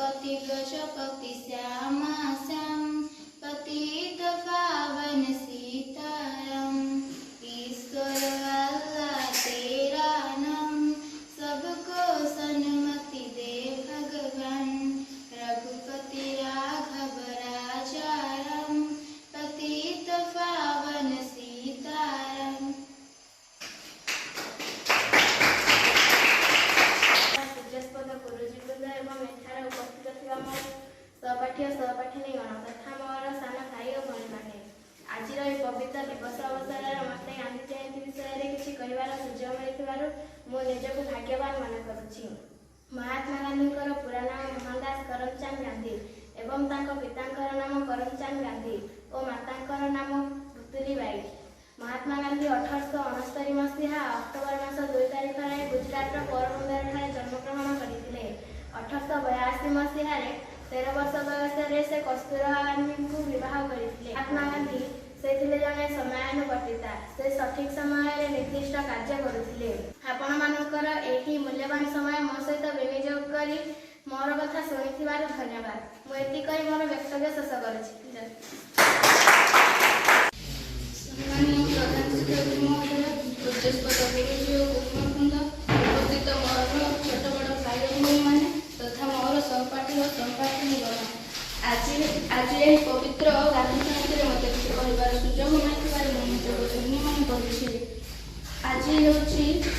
पतिव्रज पति श्यामा श्याम पतित पावन सीताराम। ईश्वर अल्लाह तेरा नाम सबको सन्मति दे भगवान। रघुपति राघव राजा राम पतित पावन सीताराम। सहपाठी सहपाठिनी गण तथा मोर सान भाई और भणी मैंने आज पवित्र दिवस अवसर में मत गांधी जयंती विषय में किसी कहबार सुजोग मिलू मु निजक भाग्यवान मन करुच्ची। महात्मा गांधी पूरा नाम मोहनदास करमचंद गांधी एवं पिता नाम करमचंद गांधी और माता नाम पुतली बाई। महात्मा गांधी 1869 मसीहा अक्टोबर मास 2 तारिख में गुजरात पोरबंदर जन्मग्रहण करते। 1882 मसीह 13 वर्ष बयस से कस्तूरबा गांधी को विवाह करते। महात्मा गांधी से जड़े समयानुवर्तिता से सठिक समय निर्दिष्ट कार्य करुले। आपण मानकर यही मूल्यवान समय मो सहित विनियोग कर मोर कथा शुणी धन्यवाद। मुझे कही मोर वक्तव्य शेष कर छोट बड़ भाई भाई मैंने तथा मोर सहपाठी और सहपाठी गण आज पवित्र गांधी जयंती में मत किसी कहबार सुजोग मिलने मन करुच्छी। आज हूँ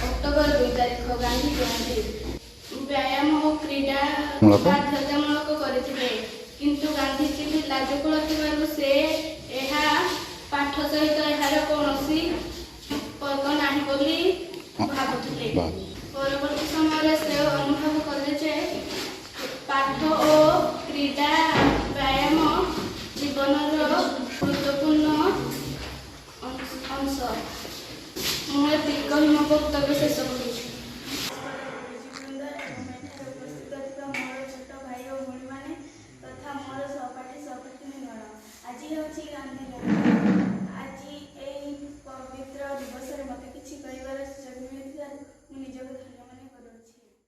अक्टोबर 2 तारिख गांधी जयंती। व्यायाम और क्रीड़ा बाध्यतामूलक करते किंतु गांधीजी लाजकुल से पाठ सहित यार कौन पर्व ना भावुले। परवर्ती समय से अनुभव कले